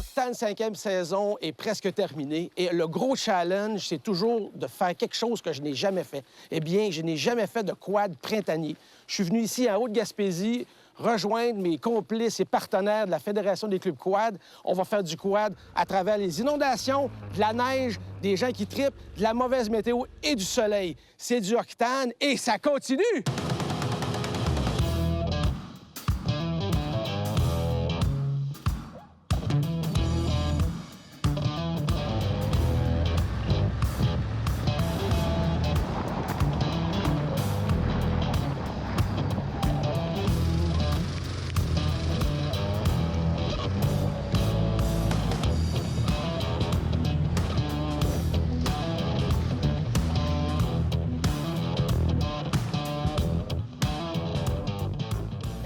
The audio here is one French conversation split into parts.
Octane 5e saison est presque terminée et le gros challenge, c'est toujours de faire quelque chose que je n'ai jamais fait. Eh bien, je n'ai jamais fait de quad printanier. Je suis venu ici en Haute-Gaspésie rejoindre mes complices et partenaires de la Fédération des clubs quad. On va faire du quad à travers les inondations, de la neige, des gens qui tripent, de la mauvaise météo et du soleil. C'est du Octane et ça continue!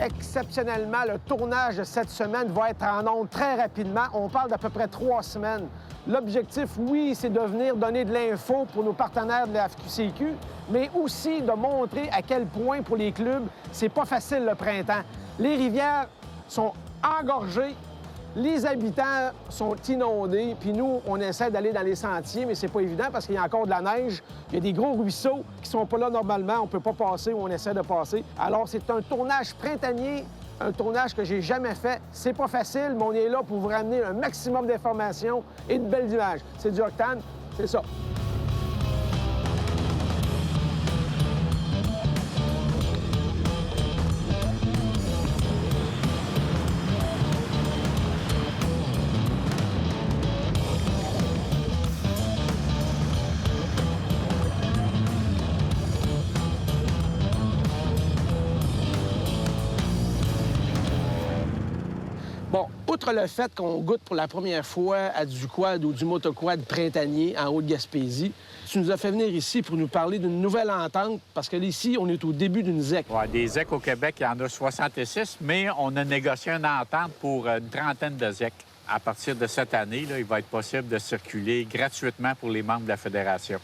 Exceptionnellement, le tournage de cette semaine va être en ondes très rapidement. On parle d'à peu près 3 semaines. L'objectif, oui, c'est de venir donner de l'info pour nos partenaires de la FQCQ, mais aussi de montrer à quel point, pour les clubs, c'est pas facile le printemps. Les rivières sont engorgées, les habitants sont inondés, puis nous, on essaie d'aller dans les sentiers, mais c'est pas évident parce qu'il y a encore de la neige. Il y a des gros ruisseaux qui sont pas là normalement, on peut pas passer où on essaie de passer. Alors, c'est un tournage printanier, un tournage que j'ai jamais fait. C'est pas facile, mais on est là pour vous ramener un maximum d'informations et de belles images. C'est du Octane, c'est ça. Bon, outre le fait qu'on goûte pour la première fois à du quad ou du motoquad printanier en Haute-Gaspésie, tu nous as fait venir ici pour nous parler d'une nouvelle entente, parce que ici, on est au début d'une ZEC. Oui, des ZEC au Québec, il y en a 66, mais on a négocié une entente pour une trentaine de ZEC. À partir de cette année, là, il va être possible de circuler gratuitement pour les membres de la Fédération.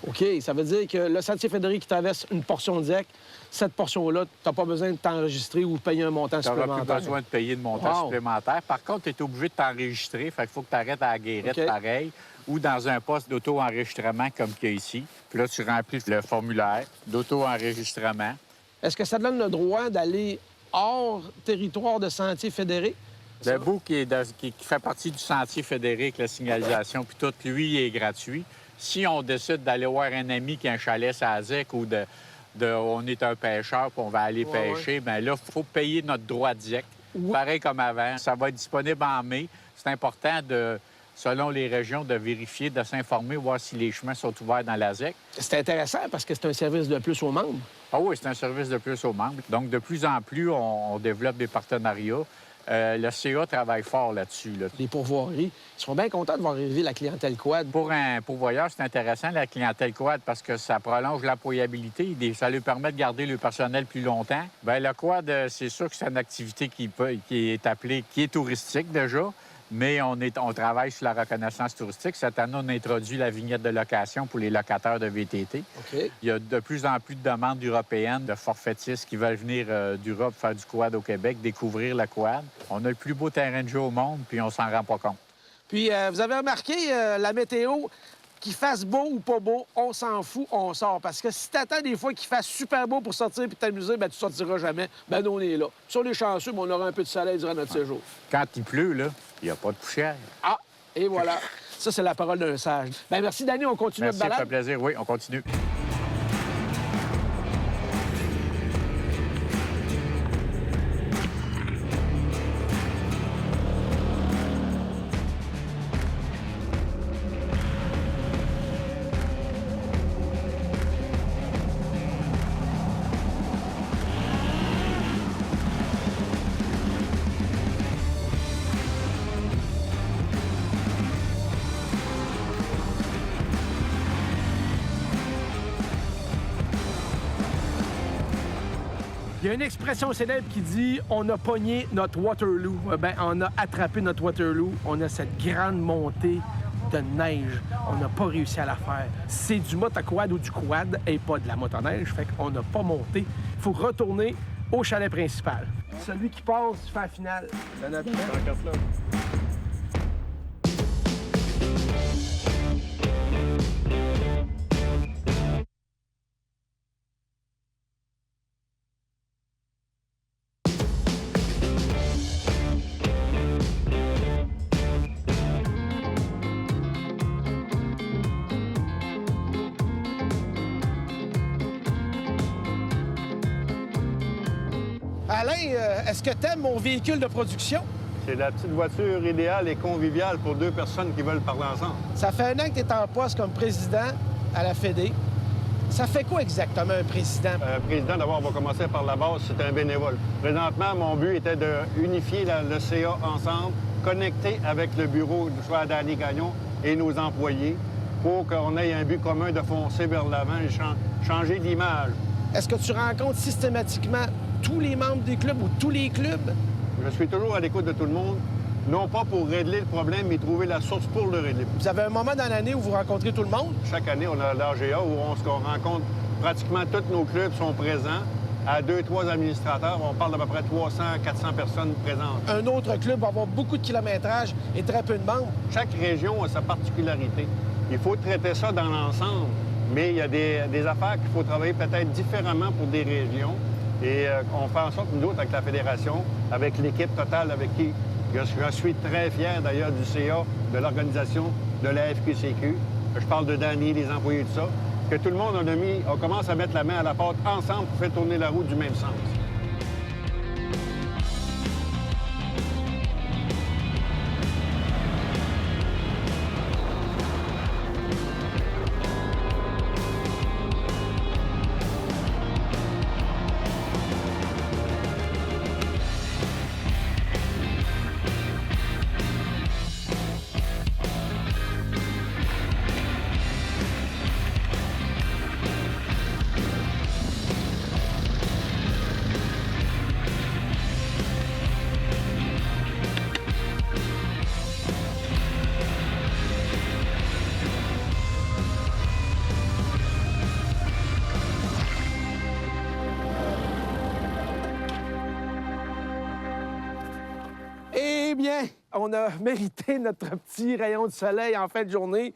OK, ça veut dire que le sentier fédéré qui traverse une portion de ZEC, cette portion-là, tu n'as pas besoin de t'enregistrer ou de payer un montant supplémentaire. Tu n'auras plus besoin de payer de montant supplémentaire. Par contre, tu es obligé de t'enregistrer. Fait qu'il faut que tu arrêtes à la Guérette, pareil, ou dans un poste d'auto-enregistrement comme qu'il y a ici. Puis là, tu remplis le formulaire d'auto-enregistrement. Est-ce que ça te donne le droit d'aller hors territoire de sentier fédéré? Le bout qui fait partie du sentier fédéré avec la signalisation, puis tout, lui, est gratuit. Si on décide d'aller voir un ami qui a un chalet sur la ZEC ou on est un pêcheur puis on va aller pêcher, bien là, il faut payer notre droit de ZEC. Pareil comme avant. Ça va être disponible en mai. C'est important, selon les régions, de vérifier, de s'informer, voir si les chemins sont ouverts dans la ZEC. C'est intéressant parce que c'est un service de plus aux membres. Ah oui, c'est un service de plus aux membres. Donc, de plus en plus, on développe des partenariats. Le CA travaille fort là-dessus. Les pourvoiries, ils sont bien contents de voir arriver la clientèle quad. Pour un pourvoyeur, c'est intéressant, la clientèle quad, parce que ça prolonge l'employabilité. Ça lui permet de garder le personnel plus longtemps. Bien, le quad, c'est sûr que c'est une activité qui est touristique déjà, mais on travaille sur la reconnaissance touristique. Cette année, on a introduit la vignette de location pour les locataires de VTT. Okay. Il y a de plus en plus de demandes européennes, de forfaitistes qui veulent venir d'Europe faire du quad au Québec, découvrir le quad. On a le plus beau terrain de jeu au monde, puis on s'en rend pas compte. Puis, vous avez remarqué la météo, qu'il fasse beau ou pas beau, on s'en fout, on sort. Parce que si t'attends des fois qu'il fasse super beau pour sortir puis t'amuser, bien, tu sortiras jamais. Ben, nous, on est là. Sur les chanceux, on aura un peu de soleil durant notre séjour. Quand il pleut, là, il n'y a pas de poussière. Ah, et voilà. Ça, c'est la parole d'un sage. Bien, merci, Danny. On continue notre balade. Ça fait plaisir. Oui, on continue. Il y a une expression célèbre qui dit « on a pogné notre Waterloo ». Bien, on a attrapé notre Waterloo. On a cette grande montée de neige. On n'a pas réussi à la faire. C'est du motoquad ou du quad et pas de la motoneige. Fait qu'on n'a pas monté. Il faut retourner au chalet principal. Celui qui passe fait la finale. Alain, est-ce que t'aimes mon véhicule de production? C'est la petite voiture idéale et conviviale pour deux personnes qui veulent parler ensemble. Ça fait 1 an que tu es en poste comme président à la Fédé. Ça fait quoi exactement un président? Un président, d'abord, on va commencer par la base, c'est un bénévole. Présentement, mon but était d'unifier le CA ensemble, connecter avec le bureau, soit Danny Gagnon et nos employés, pour qu'on ait un but commun de foncer vers l'avant et changer d'image. Est-ce que tu rencontres systématiquement tous les membres des clubs ou tous les clubs? Je suis toujours à l'écoute de tout le monde, non pas pour régler le problème, mais trouver la source pour le régler. Vous avez un moment dans l'année où vous rencontrez tout le monde? Chaque année, on a l'AGA où on rencontre pratiquement tous nos clubs sont présents. À 2-3 administrateurs, on parle d'à peu près 300-400 personnes présentes. Un autre club va avoir beaucoup de kilométrage et très peu de membres. Chaque région a sa particularité. Il faut traiter ça dans l'ensemble, mais il y a des affaires qu'il faut travailler peut-être différemment pour des régions. Et on fait en sorte, nous autres, avec la Fédération, avec l'équipe totale avec qui je suis très fier, d'ailleurs, du CA, de l'organisation de la FQCQ. Je parle de Danny, les employés, tout ça, que tout le monde on commence à mettre la main à la pâte ensemble pour faire tourner la roue du même sens. Eh bien, on a mérité notre petit rayon de soleil en fin de journée.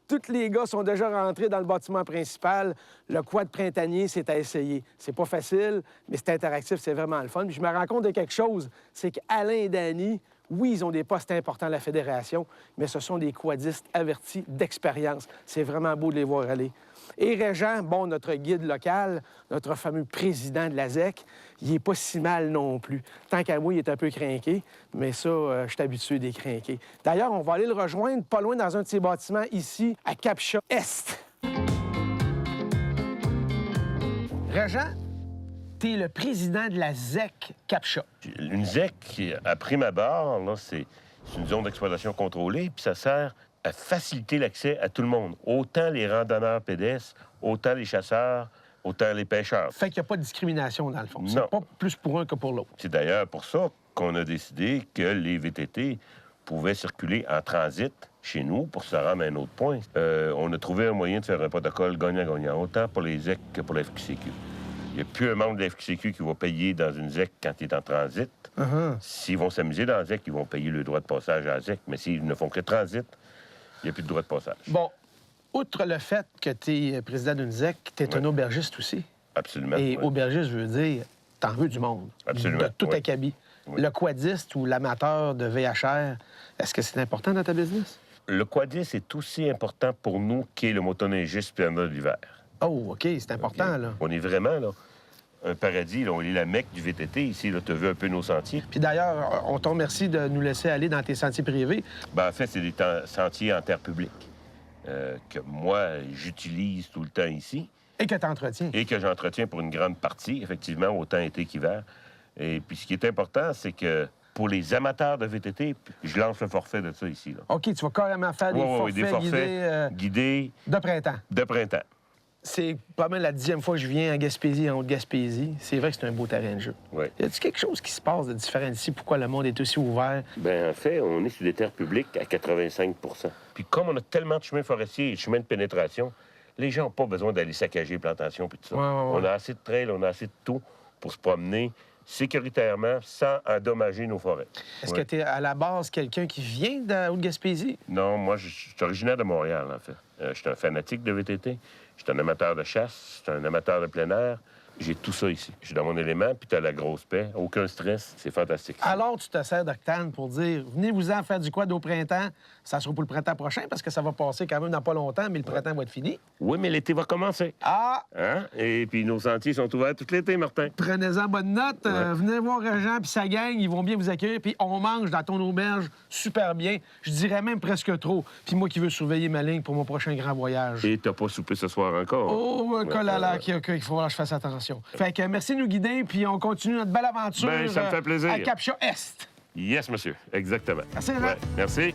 Tous les gars sont déjà rentrés dans le bâtiment principal. Le quad printanier, c'est à essayer. C'est pas facile, mais c'est interactif, c'est vraiment le fun. Puis je me rends compte de quelque chose, c'est qu'Alain et Danny, oui, ils ont des postes importants à la Fédération, mais ce sont des quadistes avertis d'expérience. C'est vraiment beau de les voir aller. Et Régent, bon, notre guide local, notre fameux président de la ZEC, il est pas si mal non plus. Tant qu'à moi, il est un peu crinqué, mais ça, je suis habitué des crinqués. D'ailleurs, on va aller le rejoindre pas loin dans un de ses bâtiments ici, à Capcha-Est. Régent, t'es le président de la ZEC Capcha. Une ZEC, à prime abord, là, c'est une zone d'exploitation contrôlée, puis ça sert à faciliter l'accès à tout le monde. Autant les randonneurs pédestres, autant les chasseurs, autant les pêcheurs. Fait qu'il n'y a pas de discrimination, dans le fond. Non. C'est pas plus pour un que pour l'autre. C'est d'ailleurs pour ça qu'on a décidé que les VTT pouvaient circuler en transit chez nous pour se rendre à un autre point. On a trouvé un moyen de faire un protocole gagnant-gagnant, autant pour les ZEC que pour la FQCQ. Il n'y a plus un membre de la FQCQ qui va payer dans une ZEC quand il est en transit. S'ils vont s'amuser dans la ZEC, ils vont payer le droit de passage à la ZEC. Mais s'ils ne font que transit, il n'y a plus de droit de passage. Bon, outre le fait que tu es président d'une ZEC, tu es un aubergiste aussi. Absolument. Et oui. aubergiste veut dire, t'en veux du monde. Absolument, De tout oui. acabit. Oui. Le quadiste ou l'amateur de VHR, est-ce que c'est important dans ta business? Le quadis est aussi important pour nous qu'est le motoneigiste puis de l'hiver. Oh, OK, c'est important, OK? là. On est vraiment, là, un paradis. Là. On est la Mecque du VTT ici. Tu as vu un peu nos sentiers. Puis d'ailleurs, on te remercie de nous laisser aller dans tes sentiers privés. Ben, en fait, c'est des sentiers en terre publique que moi, j'utilise tout le temps ici Et que tu entretiens. et que j'entretiens pour une grande partie, effectivement, autant été qu'hiver. Et puis, ce qui est important, c'est que pour les amateurs de VTT, je lance le forfait de ça ici. Là. OK, tu vas carrément faire des forfaits guidés de printemps. de printemps. C'est pas mal la 10e fois que je viens en Gaspésie, en Haute-Gaspésie. C'est vrai que c'est un beau terrain de jeu. Oui. Y a-t-il quelque chose qui se passe de différent ici? Pourquoi le monde est aussi ouvert? Bien, en fait, on est sur des terres publiques à 85 Puis comme on a tellement de chemins forestiers et de chemins de pénétration, les gens n'ont pas besoin d'aller saccager les plantations puis tout ça. Ouais. On a assez de trails, on a assez de tout pour se promener sécuritairement sans endommager nos forêts. Est-ce Ouais. que tu es à la base quelqu'un qui vient de Haute-Gaspésie? Non, moi, je suis originaire de Montréal, en fait. Je suis un fanatique de VTT. Je suis un amateur de chasse, je suis un amateur de plein air. J'ai tout ça ici. Je suis dans mon élément, puis t'as la grosse paix. Aucun stress. C'est fantastique. Alors, tu te sers d'Octane pour dire, venez-vous-en faire du quad au printemps. Ça sera pour le printemps prochain, parce que ça va passer quand même dans pas longtemps, mais le printemps va être fini. Oui, mais l'été va commencer. Ah! Hein? Et puis nos sentiers sont ouverts tout l'été, Martin. Prenez-en bonne note. Venez voir Jean puis sa gang, ils vont bien vous accueillir. Puis on mange dans ton auberge super bien. Je dirais même presque trop. Puis moi qui veux surveiller ma ligne pour mon prochain grand voyage. Et t'as pas soupé ce soir encore. Oh, colala, OK, il faut que je fasse attention. Fait que merci de nous guider, puis on continue notre belle aventure Ben, ça me fait plaisir. à Capcha Est. Yes, monsieur. Exactement. Merci, Jean. Ouais, merci.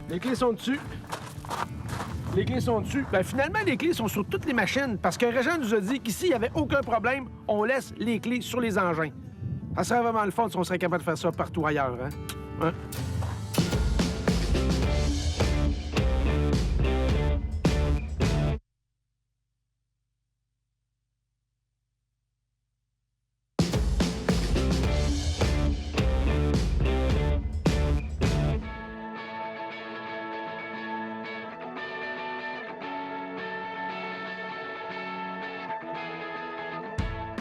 Les clés sont dessus. Les clés sont dessus. Ben, finalement, les clés sont sur toutes les machines parce que Régent nous a dit qu'ici, il n'y avait aucun problème. On laisse les clés sur les engins. Ça serait vraiment le fun si on serait capable de faire ça partout ailleurs, hein? Hein?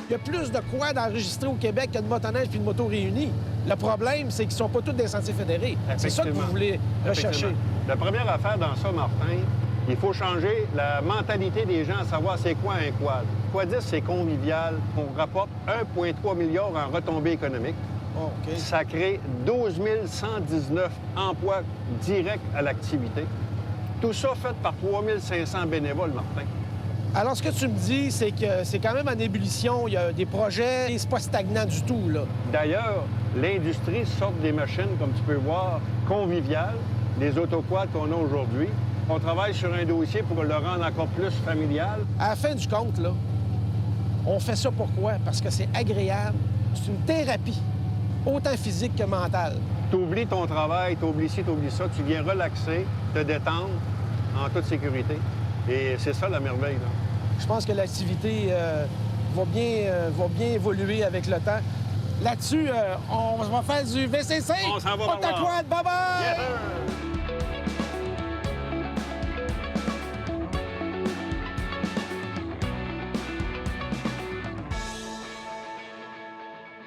Il y a plus de quads enregistrés au Québec que de motoneiges puis de motos réunies. Le problème, c'est qu'ils sont pas tous des sentiers fédérés. C'est ça que vous voulez rechercher. La première affaire dans ça, Martin, il faut changer la mentalité des gens à savoir c'est quoi un quad. Quadiste, c'est convivial. On rapporte 1,3 milliard en retombées économiques. Oh, OK. Ça crée 12 119 emplois directs à l'activité. Tout ça fait par 3 500 bénévoles, Martin. Alors, ce que tu me dis, c'est que c'est quand même en ébullition. Il y a des projets, c'est pas stagnant du tout, là. D'ailleurs, l'industrie sort des machines, comme tu peux voir, conviviales, les autoquads qu'on a aujourd'hui. On travaille sur un dossier pour le rendre encore plus familial. À la fin du compte, là, on fait ça pourquoi? Parce que c'est agréable. C'est une thérapie, autant physique que mentale. T'oublies ton travail, t'oublies ci, t'oublies ça. Tu viens relaxer, te détendre en toute sécurité. Et c'est ça la merveille, là. Je pense que l'activité va bien évoluer avec le temps. Là-dessus, on va faire du VCC. On s'en va Porte à voir. quad, bye-bye! Yes, sir!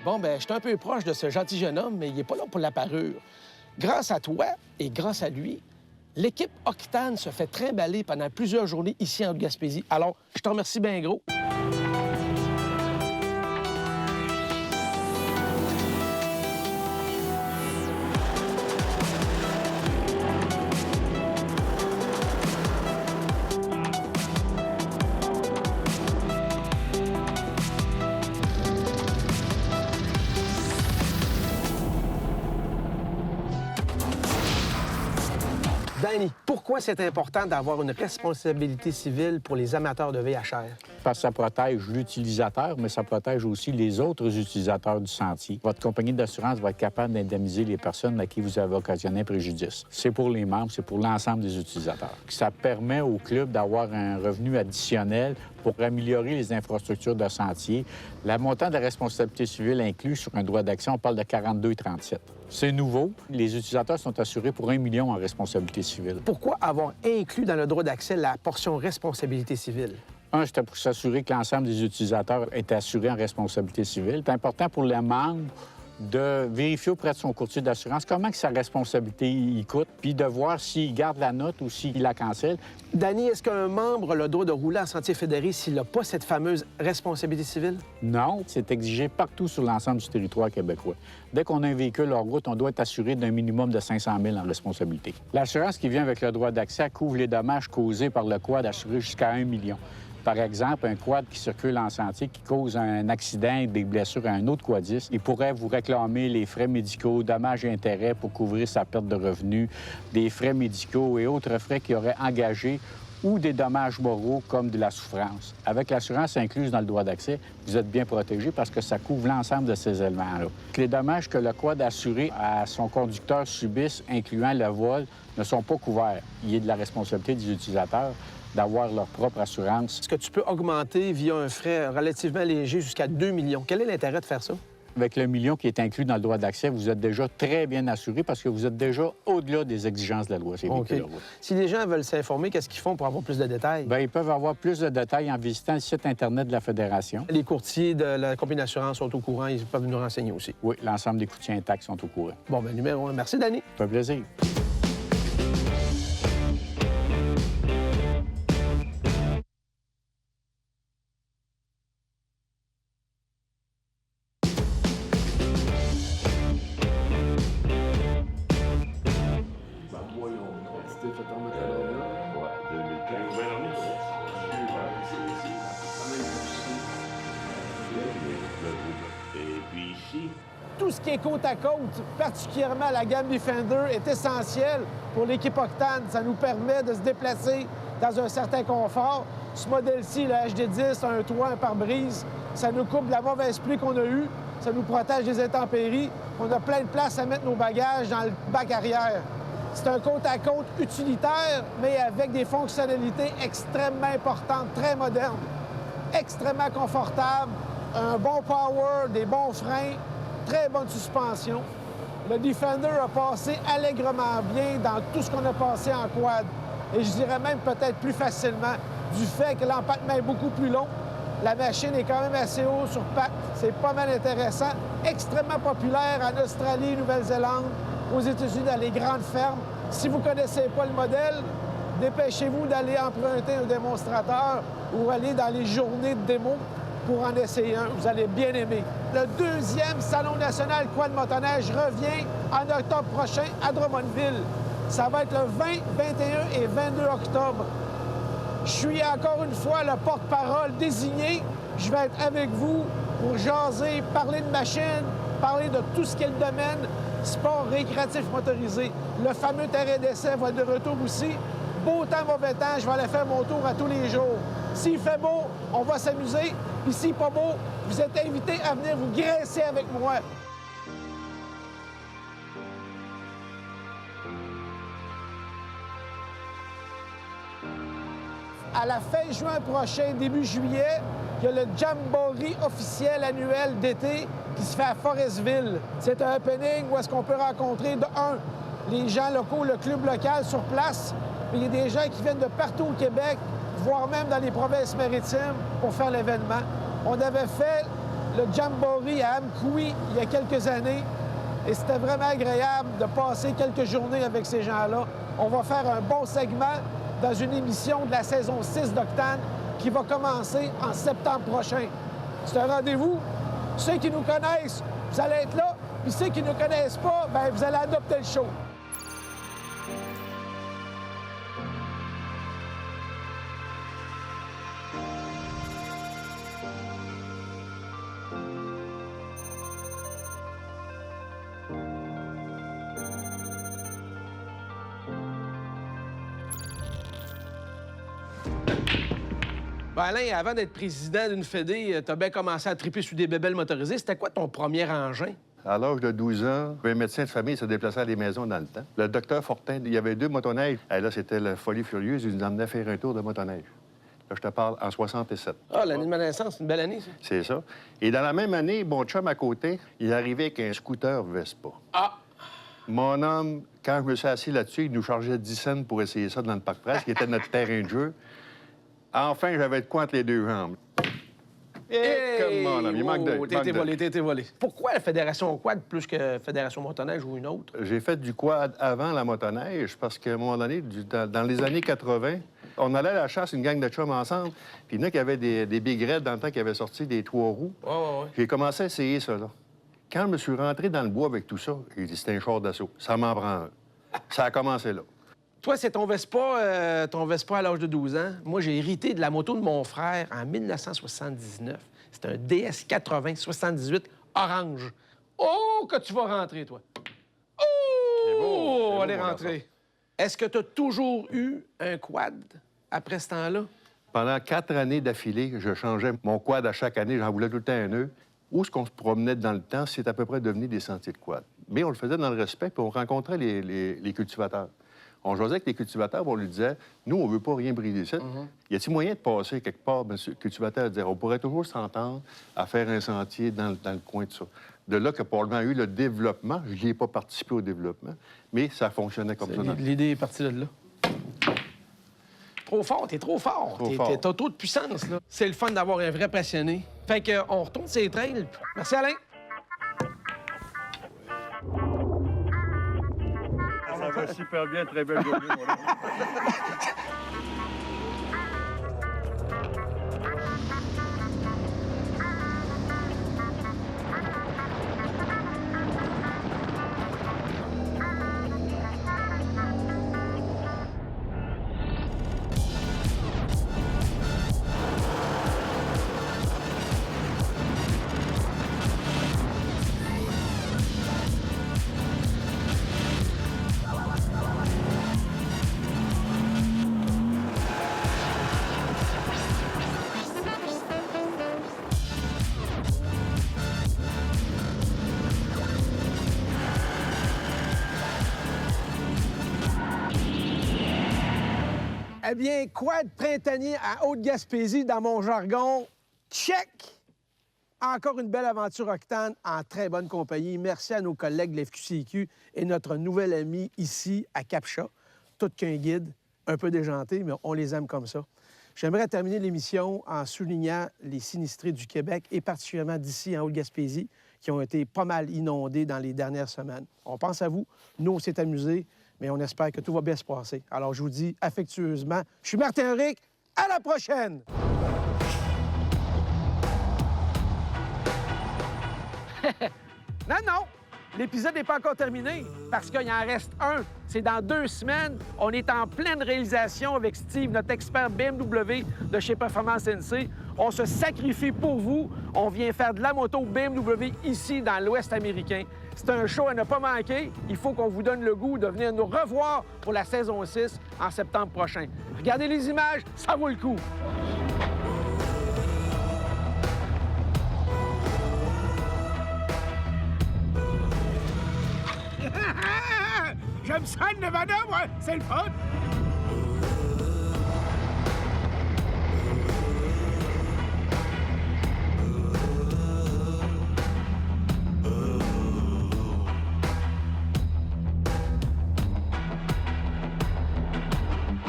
Bon, ben, je suis un peu proche de ce gentil jeune homme, mais il n'est pas là pour la parure. Grâce à toi et grâce à lui, l'équipe Octane se fait trimballer pendant plusieurs journées ici en Gaspésie. Alors, je te remercie bien gros. Danny, pourquoi c'est important d'avoir une responsabilité civile pour les amateurs de VHR? Parce que ça protège l'utilisateur, mais ça protège aussi les autres utilisateurs du sentier. Votre compagnie d'assurance va être capable d'indemniser les personnes à qui vous avez occasionné un préjudice. C'est pour les membres, c'est pour l'ensemble des utilisateurs. Ça permet au club d'avoir un revenu additionnel pour améliorer les infrastructures de sentier. Le montant de la responsabilité civile inclus sur un droit d'action, on parle de 42,37. C'est nouveau. Les utilisateurs sont assurés pour 1 million en responsabilité civile. Pourquoi avoir inclus dans le droit d'accès la portion responsabilité civile? Un, c'était pour s'assurer que l'ensemble des utilisateurs est assuré en responsabilité civile. C'est important pour les membres de vérifier auprès de son courtier d'assurance comment que sa responsabilité y coûte, puis de voir s'il garde la note ou s'il la cancelle. Danny, est-ce qu'un membre a le droit de rouler en sentier fédéré s'il n'a pas cette fameuse responsabilité civile? Non, c'est exigé partout sur l'ensemble du territoire québécois. Dès qu'on a un véhicule hors route, on doit être assuré d'un minimum de 500 000 en responsabilité. L'assurance qui vient avec le droit d'accès couvre les dommages causés par le quad assuré jusqu'à 1 million. Par exemple, un quad qui circule en sentier qui cause un accident et des blessures à un autre quadiste, il pourrait vous réclamer les frais médicaux, dommages et intérêts pour couvrir sa perte de revenus, des frais médicaux et autres frais qu'il aurait engagés ou des dommages moraux comme de la souffrance. Avec l'assurance incluse dans le droit d'accès, vous êtes bien protégé parce que ça couvre l'ensemble de ces éléments-là. Les dommages que le quad assuré à son conducteur subisse, incluant le vol, ne sont pas couverts. Il est de la responsabilité des utilisateurs d'avoir leur propre assurance. Est-ce que tu peux augmenter via un frais relativement léger jusqu'à 2 millions? Quel est l'intérêt de faire ça? Avec le million qui est inclus dans le droit d'accès, vous êtes déjà très bien assuré parce que vous êtes déjà au-delà des exigences de la loi. OK. Si les gens veulent s'informer, qu'est-ce qu'ils font pour avoir plus de détails? Bien, ils peuvent avoir plus de détails en visitant le site Internet de la Fédération. Les courtiers de la compagnie d'assurance sont au courant, ils peuvent nous renseigner aussi. Oui, l'ensemble des courtiers intacts sont au courant. Bon, bien, numéro 1. Merci, Danny. Ça fait plaisir. Et puis ici, Tout ce qui est côte à côte, particulièrement la gamme Defender, est essentiel pour l'équipe Octane. Ça nous permet de se déplacer dans un certain confort. Ce modèle-ci, le HD10, a un toit, un pare-brise. Ça nous coupe de la mauvaise pluie qu'on a eue. Ça nous protège des intempéries. On a plein de place à mettre nos bagages dans le bac arrière. C'est un côte à côte utilitaire, mais avec des fonctionnalités extrêmement importantes, très modernes, extrêmement confortables, un bon power, des bons freins, très bonne suspension. Le Defender a passé allègrement bien dans tout ce qu'on a passé en quad. Et je dirais même peut-être plus facilement du fait que l'empattement est beaucoup plus long. La machine est quand même assez haut sur pattes. C'est pas mal intéressant. Extrêmement populaire en Australie, Nouvelle-Zélande, aux États-Unis, dans les grandes fermes. Si vous ne connaissez pas le modèle, dépêchez-vous d'aller emprunter un démonstrateur ou aller dans les journées de démo pour en essayer un. Vous allez bien aimer. Le deuxième Salon national quad motoneige revient en octobre prochain à Drummondville. Ça va être le 20, 21 et 22 octobre. Je suis encore une fois le porte-parole désigné. Je vais être avec vous pour jaser, parler de machines, parler de tout ce qui est le domaine sport récréatif motorisé. Le fameux terrain d'essai va être de retour aussi. Beau temps, mauvais temps, je vais aller faire mon tour à tous les jours. S'il fait beau, on va s'amuser. Puis s'il n'est pas beau, vous êtes invités à venir vous graisser avec moi. À la fin juin prochain, début juillet, il y a le Jamboree officiel annuel d'été qui se fait à Forestville. C'est un happening où est-ce qu'on peut rencontrer, de un, les gens locaux, le club local sur place, mais il y a des gens qui viennent de partout au Québec, voire même dans les provinces maritimes pour faire l'événement. On avait fait le Jamboree à Amkoui il y a quelques années et c'était vraiment agréable de passer quelques journées avec ces gens-là. On va faire un bon segment dans une émission de la saison 6 d'Octane qui va commencer en septembre prochain. C'est un rendez-vous. Ceux qui nous connaissent, vous allez être là. Puis ceux qui ne nous connaissent pas, bien, vous allez adopter le show. Ben Alain, avant d'être président d'une fédé, t'as bien commencé à triper sur des bébelles motorisées. C'était quoi ton premier engin? À l'âge de 12 ans, un médecin de famille se déplaçait à des maisons dans le temps. Le docteur Fortin, il y avait 2 motoneiges. Et là, c'était la folie furieuse. Il nous emmenait faire un tour de motoneige. Là, je te parle en 67. Ah, l'année de ma naissance, c'est une belle année, ça. C'est ça. Et dans la même année, mon chum à côté, il arrivait avec un scooter Vespa. Ah! Mon homme, quand je me suis assis là-dessus, il nous chargeait 10 cents pour essayer ça dans le parc presse, qui était notre terrain de jeu. Enfin, j'avais de quoi entre les 2 jambes. Hey! Comme mon homme, il manque de... T'as été volé, t'as été volé. Pourquoi la Fédération quad plus que Fédération motoneige ou une autre? J'ai fait du quad avant la motoneige parce qu'à un moment donné, dans les années 80, on allait à la chasse, une gang de chums ensemble. Puis il y en a qui avaient des Big Red dans le temps qui avaient sorti des 3 roues. Ouais. J'ai commencé à essayer ça, là. Quand je me suis rentré dans le bois avec tout ça, j'ai dit, c'était un char d'assaut. Ça m'en prend un. Ça a commencé là. Toi, c'est ton Vespa à l'âge de 12 ans. Moi, j'ai hérité de la moto de mon frère en 1979. C'est un DS80 78 orange. Oh, que tu vas rentrer, toi! Oh! C'est beau, Allez mon rentrer. Est-ce que tu as toujours eu un quad après ce temps-là? Pendant 4 années d'affilée, je changeais mon quad à chaque année. J'en voulais tout le temps un nœud. Où est-ce qu'on se promenait dans le temps, c'est à peu près devenu des sentiers de quad. Mais on le faisait dans le respect, puis on rencontrait les cultivateurs. On jasait avec les cultivateurs, puis on lui disait, nous, on veut pas rien briser ici. Y a-t-il moyen de passer quelque part, monsieur le cultivateur, dire, on pourrait toujours s'entendre à faire un sentier dans le coin de ça. De là que probablement eu le développement. Je n'y ai pas participé au développement, mais ça fonctionnait comme ça. L'idée est partie de là. Trop fort, t'es trop fort. T'as trop de puissance, là. C'est le fun d'avoir un vrai passionné. Fait qu'on retourne ces trails. Merci, Alain. Ça va super bien, très belle journée. Eh bien, quad printanier à Haute-Gaspésie, dans mon jargon, check! Encore une belle aventure Octane en très bonne compagnie. Merci à nos collègues de l'FQCQ et notre nouvel ami ici à Cap-Chat. Tout qu'un guide, un peu déjanté, mais on les aime comme ça. J'aimerais terminer l'émission en soulignant les sinistrés du Québec et particulièrement d'ici en Haute-Gaspésie qui ont été pas mal inondés dans les dernières semaines. On pense à vous. Nous, on s'est amusés, mais on espère que tout va bien se passer. Alors, je vous dis affectueusement, je suis Martin Henrique. À la prochaine! Non! L'épisode n'est pas encore terminé parce qu'il en reste un. C'est dans 2 semaines. On est en pleine réalisation avec Steve, notre expert BMW de chez Performance NC. On se sacrifie pour vous. On vient faire de la moto BMW ici, dans l'Ouest américain. C'est un show à ne pas manquer. Il faut qu'on vous donne le goût de venir nous revoir pour la saison 6 en septembre prochain. Regardez les images, ça vaut le coup. J'aime ça, le Nevada, moi! C'est le fun!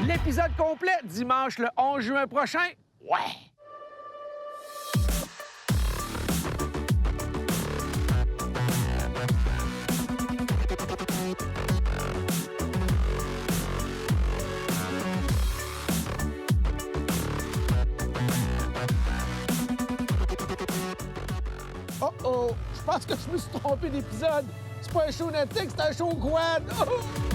L'épisode complet, dimanche le 11 juin prochain. Ouais! Oh! Je pense que je me suis trompé d'épisode. C'est pas un show Netflix, c'est un show quad. Oh!